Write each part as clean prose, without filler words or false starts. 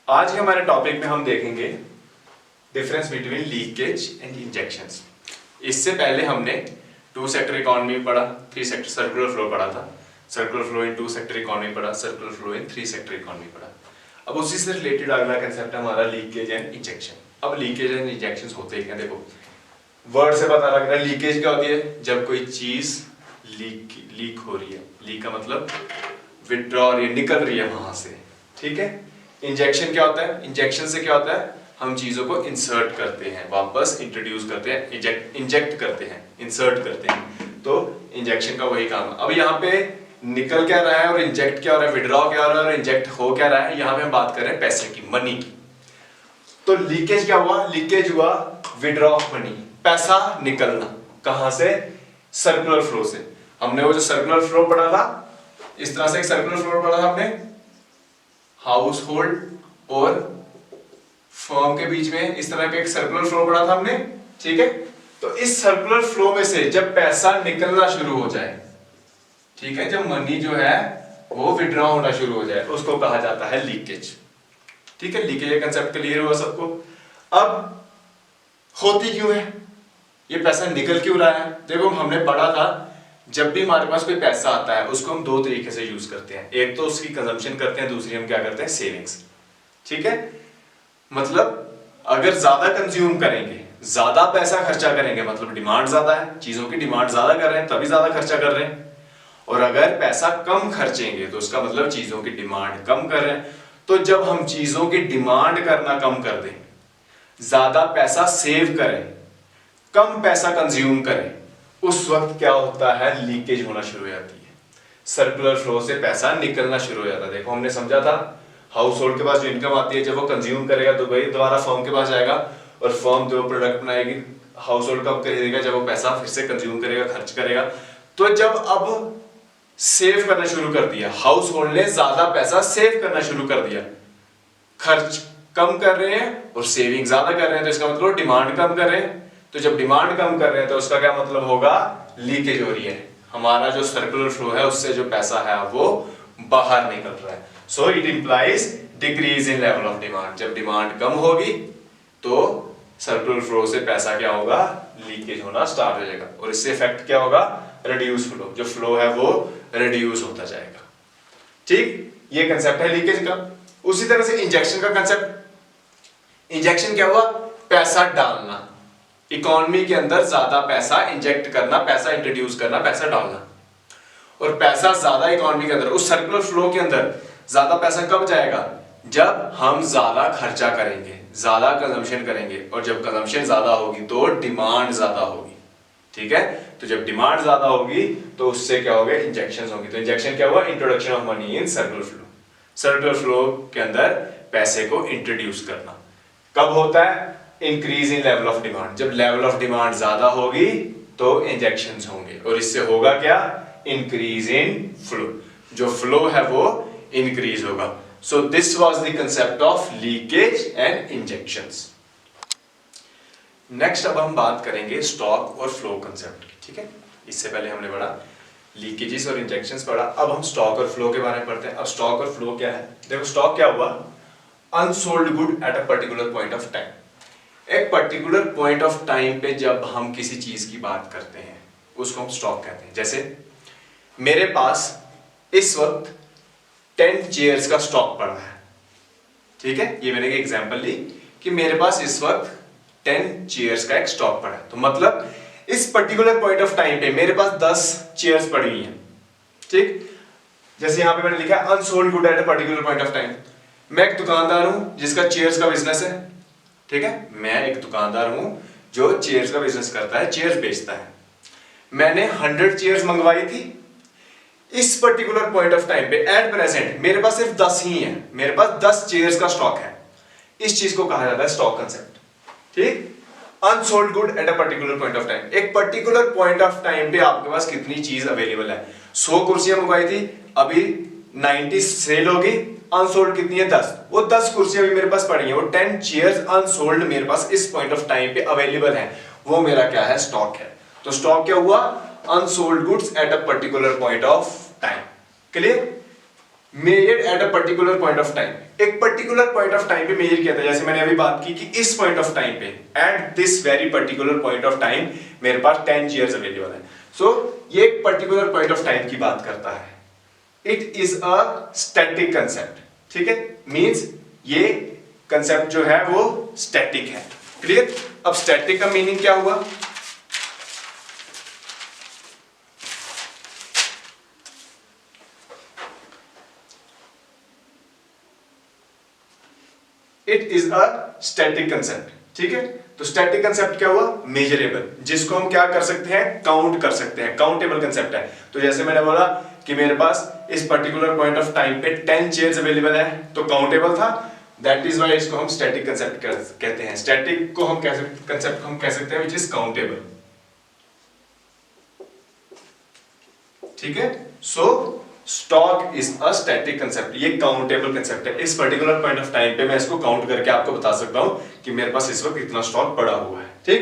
आज के हमारे टॉपिक में हम देखेंगे difference between leakage and injections. इससे पहले हमने 2 सेक्टर इकोनॉमी पढ़ा, 3 सेक्टर सर्कुलर फ्लो पढ़ा था, circular flow in 2 sector economy पढ़ा, circular flow in 3 sector economy पढ़ा। अब उसी से रिलेटेड अगला कंसेप्ट है हमारा लीकेज एंड इंजेक्शन। अब लीकेज एंड इंजेक्शन होते हैं, देखो वर्ड से पता लग रहा है लीकेज क्या होती है, जब कोई चीज लीक हो रही है। लीक का मतलब विड्रॉ रही है, निकल रही है वहां से, ठीक है। इंजेक्शन क्या होता है, इंजेक्शन से क्या होता है, हम चीजों को इंसर्ट करते हैं, वापस इंट्रोड्यूस करते हैं, इंजेक्ट करते हैं, इंसर्ट करते हैं। तो इंजेक्शन का वही काम है। अब यहाँ पे निकल क्या रहा है और इंजेक्ट क्या हो रहा है, विड्रॉ क्या हो रहा है और इंजेक्ट हो क्या रहा है। यहाँ पे हम बात कर रहे हैं पैसे की, मनी की। तो लीकेज क्या हुआ, लीकेज हुआ विड्रॉ ऑफ मनी, पैसा निकलना कहां से, सर्कुलर फ्लो से। हमने वो जो सर्कुलर फ्लो पढ़ा था, इस तरह से एक सर्कुलर फ्लो पढ़ा था हमने, हाउस होल्ड और फर्म के बीच में इस तरह का एक सर्कुलर फ्लो पढ़ा था हमने, ठीक है। तो इस सर्कुलर फ्लो में से जब पैसा निकलना शुरू हो जाए, ठीक है, जब मनी जो है वो विड्रॉ होना शुरू हो जाए, उसको कहा जाता है लीकेज, ठीक है। लीकेज का कंसेप्ट क्लियर हुआ सबको। अब होती क्यों है ये, पैसा निकल क्यों रहा है। देखो हमने पढ़ा था, जब भी हमारे पास कोई पैसा आता है उसको हम 2 तरीके से यूज करते हैं। एक तो उसकी कंजम्पशन करते हैं, दूसरी हम क्या करते हैं, सेविंग्स, ठीक है। मतलब अगर ज्यादा कंज्यूम करेंगे, ज्यादा पैसा खर्चा करेंगे, मतलब डिमांड ज्यादा है, चीजों की डिमांड ज्यादा कर रहे हैं तभी ज्यादा खर्चा कर रहे हैं। और अगर पैसा कम खर्चेंगे तो उसका मतलब चीजों की डिमांड कम कर रहे हैं। तो जब हम चीजों की डिमांड करना कम कर दें, ज्यादा पैसा सेव करें, कम पैसा कंज्यूम करें, उस वक्त क्या होता है, लीकेज होना शुरू हो जाती है। सर्कुलर फ्लो से पैसा निकलना शुरू हो जाता है। देखो हमने समझा था, हाउस होल्ड के पास जो इनकम आती है, जब वो कंज्यूम करेगा तो वही दोबारा फर्म के पास जाएगा, और फर्म जो प्रोडक्ट बनाएगी हाउस होल्ड कब खरीदेगा, जब वो पैसा फिर से कंज्यूम करेगा, खर्च करेगा। तो जब अब सेव करना शुरू कर दिया, हाउस होल्ड ने ज्यादा पैसा सेव करना शुरू कर दिया, खर्च कम कर रहे हैं और सेविंग ज्यादा कर रहे हैं, तो इसका मतलब डिमांड कम कर रहे हैं। तो जब डिमांड कम कर रहे हैं तो उसका क्या मतलब होगा, लीकेज हो रही है। हमारा जो सर्कुलर फ्लो है उससे जो पैसा है वो बाहर निकल रहा है। So it implies decrease in level of demand. जब डिमांड कम होगी तो सर्कुलर फ्लो से पैसा क्या होगा, लीकेज होना स्टार्ट हो जाएगा, और इससे इफेक्ट क्या होगा, रिड्यूस फ्लो। जो फ्लो है वो रिड्यूस होता जाएगा, ठीक। ये कंसेप्ट है लीकेज का। उसी तरह से इंजेक्शन का कंसेप्ट, इंजेक्शन क्या हुआ, पैसा डालना, इकोनॉमी के अंदर ज्यादा पैसा इंजेक्ट करना, पैसा इंट्रोड्यूस करना, पैसा डालना। और पैसा ज्यादा इकोनॉमी के अंदर, उस सर्कुलर फ्लो के अंदर ज्यादा पैसा कब जाएगा, जब हम ज्यादा खर्चा करेंगे, ज्यादा कंजम्पशन करेंगे, और जब कंजम्पशन ज्यादा होगी तो डिमांड ज्यादा होगी, ठीक है। तो जब डिमांड ज्यादा होगी तो उससे क्या होगा, इंजेक्शन होगी। तो इंजेक्शन क्या हुआ, introduction of money in circular flow. Circular flow के अंदर पैसे को इंट्रोड्यूस करना कब होता है, increase in level of demand. जब लेवल ऑफ डिमांड ज्यादा होगी तो इंजेक्शंस होंगे, और इससे होगा क्या, इंक्रीज इन फ्लो। जो फ्लो है वो इंक्रीज होगा। So this was the concept of leakage and injections. Next अब हम बात करेंगे स्टॉक और फ्लो कंसेप्ट की, ठीक है। इससे पहले हमने पढ़ा लीकेजेस और इंजेक्शंस पढ़ा, अब हम स्टॉक और फ्लो के बारे में पढ़ते हैं। अब स्टॉक और फ्लो क्या है, देखो स्टॉक क्या हुआ, unsold good at a particular point of time. एक पर्टिकुलर पॉइंट ऑफ टाइम पे जब हम किसी चीज की बात करते हैं उसको हम स्टॉक कहते हैं। जैसे मेरे पास इस वक्त 10 चेयर्स का स्टॉक पड़ा है, ठीक है। ये मैंने एक एग्जांपल ली कि मेरे पास इस वक्त 10 चेयर्स का एक स्टॉक पड़ा है। तो मतलब इस पर्टिकुलर पॉइंट ऑफ टाइम पे मेरे पास 10 चेयर्स पड़ी हुई हैं, ठीक। जैसे यहां पे मैंने लिखा है unsold good at a particular point of time. मैं एक दुकानदार हूं जिसका चेयर्स का बिजनेस है, ठीक है। मैं एक दुकानदार हूं जो चेयर्स का बिजनेस करता है, चेयर्स बेचता है। मैंने 100 चेयर्स मंगवाई थी। इस पर्टिकुलर पॉइंट ऑफ टाइम पे एट प्रेजेंट मेरे पास सिर्फ 10 ही है, मेरे पास 10 चेयर्स का स्टॉक है। इस चीज को कहा जाता है स्टॉक कंसेप्ट, ठीक। Unsold good at a particular point of time. एक पर्टिकुलर पॉइंट ऑफ टाइम पे आपके पास कितनी चीज अवेलेबल है, 100 कुर्सियां मंगवाई थी, अभी 90 सेल होगी, अनसोल्ड कितनी है, 10। वो 10 कुर्सियां भी मेरे पास पड़ी हैं, वो 10 चेयर्स अनसोल्ड मेरे पास इस पॉइंट ऑफ टाइम पे अवेलेबल है, वो मेरा क्या है, स्टॉक है। तो स्टॉक क्या हुआ, unsold goods at a particular point of time. Clear. Measured at a particular point of time, एक पर्टिकुलर पॉइंट ऑफ टाइम पे मेजर किया था। जैसे मैंने अभी बात की कि इस पॉइंट ऑफ टाइम पे, at this very particular point of time मेरे पास 10 चेयर्स अवेलेबल है। सो ये एक पर्टिकुलर पॉइंट ऑफ टाइम की बात करता है। It is a static concept, ठीक है, मींस ये कंसेप्ट जो है वो स्टैटिक है। क्लियर? अब स्टैटिक का मीनिंग क्या हुआ? It is a static concept, ठीक है। तो स्टैटिक कंसेप्ट क्या हुआ? मेजरेबल, जिसको हम क्या कर सकते हैं? काउंट कर सकते हैं, काउंटेबल कंसेप्ट है। तो जैसे मैंने बोला कि मेरे पास इस पर्टिकुलर पॉइंट ऑफ टाइम पे 10 चेयर्स अवेलेबल है, तो काउंटेबल था, दैट इज व्हाई इसको हम स्टैटिक कंसेप्ट कहते हैं। स्टैटिक को हम कंसेप्ट हम कह सकते हैं व्हिच इज काउंटेबल, ठीक है। सो stock is a static concept, ये काउंटेबल कंसेप्ट है। इस पर्टिकुलर पॉइंट ऑफ टाइम पे मैं इसको काउंट करके आपको बता सकता हूं कि मेरे पास इस वक्त कितना स्टॉक पड़ा हुआ है, ठीक।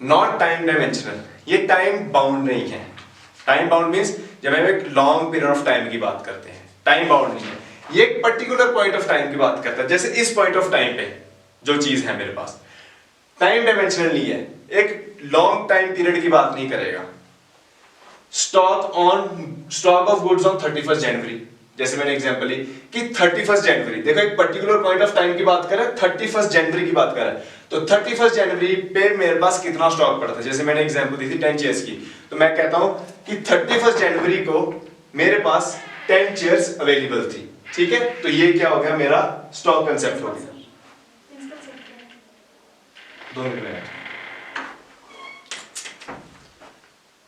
नॉट टाइम डायमेंशनल, ये टाइम बाउंड नहीं है। टाइम बाउंड मींस जब हम एक लॉन्ग पीरियड ऑफ टाइम की बात करते हैं, टाइम बाउंड नहीं है, ये एक पर्टिकुलर पॉइंट ऑफ टाइम की बात करता है। जैसे इस पॉइंट ऑफ टाइम पे जो चीज है मेरे पास, टाइम डायमेंशनल नहीं है, एक लॉन्ग टाइम पीरियड की बात नहीं करेगा। स्टॉक ऑफ गुड्स ऑन 31 जनवरी, जैसे मैंने एग्जांपल ली कि 31 जनवरी, देखो एक पर्टिकुलर पॉइंट ऑफ टाइम की बात कर रहा है, 31 जनवरी की बात कर रहा है, तो 31 जनवरी पे मेरे पास कितना स्टॉक पड़ा था। जैसे मैंने एग्जांपल दी थी 10 चेयर्स की, तो मैं कहता हूं कि 31 जनवरी को मेरे पास 10 चेयर्स अवेलेबल थी, ठीक है। तो ये क्या हो गया? मेरा स्टॉक कंसेप्ट हो गया। 2 minute.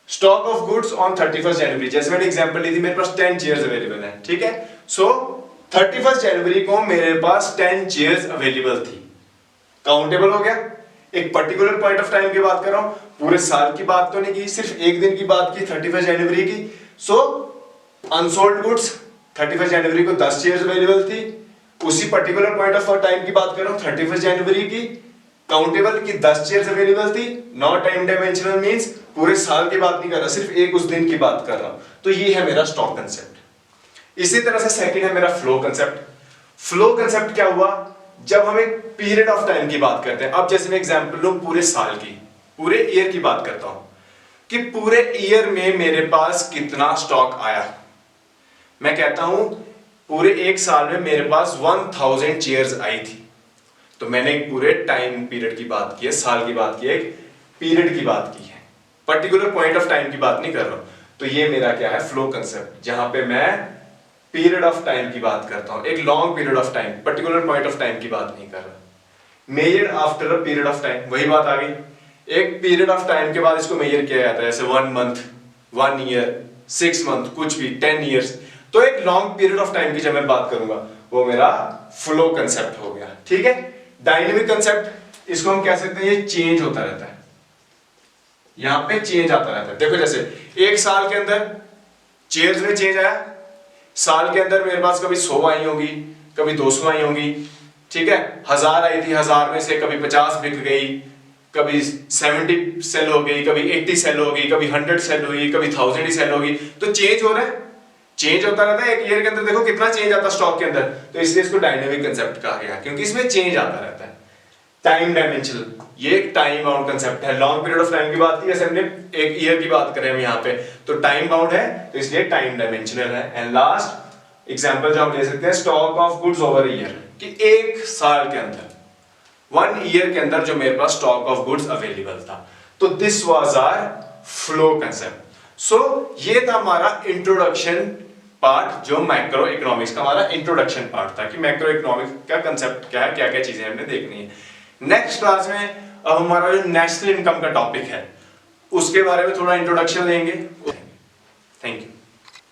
Stock of goods on 31 जनवरी, जैसे मैंने एग्जांपल ली थी, मेरे पास 10 चेयर्स अवेलेबल है, ठीक है। सो 31 जनवरी को मेरे पास 10 चेयर्स अवेलेबल थी, काउंटेबल हो गया। एक पर्टिकुलर पॉइंट ऑफ टाइम की बात कर रहा हूं, पूरे साल की बात तो नहीं की, सिर्फ एक दिन की बात की, 31 जनवरी की। सो अनसोल्ड गुड्स 31 जनवरी को 10 चेयर्स अवेलेबल थी, उसी पर्टिकुलर पॉइंट ऑफ टाइम की बात कर रहा हूं 31 जनवरी की, काउंटेबल की 10 चेयर्स अवेलेबल थी। नॉट टाइम डायमेंशनल मींस पूरे साल की बात नहीं कर रहा, सिर्फ एक उस दिन की बात कर रहा हूं। तो ये है मेरा स्टॉक कंसेप्ट। इसी तरह से सेकंड है मेरा फ्लो कंसेप्ट। फ्लो कंसेप्ट क्या हुआ? जब हम एक पीरियड ऑफ टाइम की बात करते हैं, अब जैसे मैं एग्जांपल लूं पूरे साल की, पूरे ईयर की बात करता हूं कि पूरे ईयर में मेरे पास कितना स्टॉक आया। मैं कहता हूं पूरे एक साल में मेरे पास 1000 चेयर्स आई थी। तो मैंने एक पूरे टाइम पीरियड की बात की है, साल की बात की है, एक पीरियड की बात की है, पर्टिकुलर पॉइंट ऑफ टाइम की बात नहीं कर रहा हूं। तो ये मेरा क्या है? फ्लो कंसेप्ट, जहां पे मैं पीरियड ऑफ टाइम की बात करता हूं, एक long period of time, particular point of time की बात नहीं कर रहा। Measured after a period of time, वही बात आ गई, एक पीरियड ऑफ टाइम के बाद इसको मेजर किया जाता है, जैसे 1 मंथ, 1 ईयर, 6 मंथ, कुछ भी, 10 ईयर्स। तो एक लॉन्ग पीरियड ऑफ टाइम की जब मैं बात करूंगा, वो मेरा फ्लो कंसेप्ट हो गया, ठीक है। डायनेमिक कंसेप्ट, इसको हम कह सकते हैं ये चेंज होता रहता है, यहां पे चेंज आता रहता है। देखो जैसे एक साल के अंदर चेयर्स में चेंज आया, साल के अंदर मेरे पास कभी 100 आई होगी, कभी 200 आई होगी, ठीक है। 1000 आई थी, 1000 में से कभी 50 बिक गई, कभी 70 सेल हो गई, कभी 80 सेल हो गई, कभी 100 सेल हुई, कभी 1000 ही सेल होगी। तो चेंज हो रहा है, चेंज होता रहता है। एक ईयर के अंदर देखो कितना चेंज आता है स्टॉक के अंदर, तो इसलिए इसको डायनेमिक कंसेप्ट कहा गया, क्योंकि इसमें चेंज आता रहता है। टाइम डायमेंशनल, ये एक टाइम बाउंड कंसेप्ट है। लॉन्ग पीरियड ऑफ टाइम की बात की, जैसे हमने एक ईयर की बात करें हम यहाँ पे, तो टाइम बाउंड है, तो इसलिए टाइम डायमेंशनल है। एंड लास्ट एग्जांपल जो हम ले सकते हैं, stock of goods over year, कि एक साल के अंदर, 1 ईयर के अंदर जो मेरे पास स्टॉक ऑफ गुड्स अवेलेबल था। तो this was our flow concept. So ये था हमारा इंट्रोडक्शन पार्ट, जो मैक्रो इकोनॉमिक्स का हमारा इंट्रोडक्शन पार्ट था, कि मैक्रो इकोनॉमिक्स का कंसेप्ट क्या है, क्या क्या चीजें हमने देखनी है। नेक्स्ट क्लास में अब हमारा जो नेशनल इनकम का टॉपिक है, उसके बारे में थोड़ा इंट्रोडक्शन लेंगे। Thank you.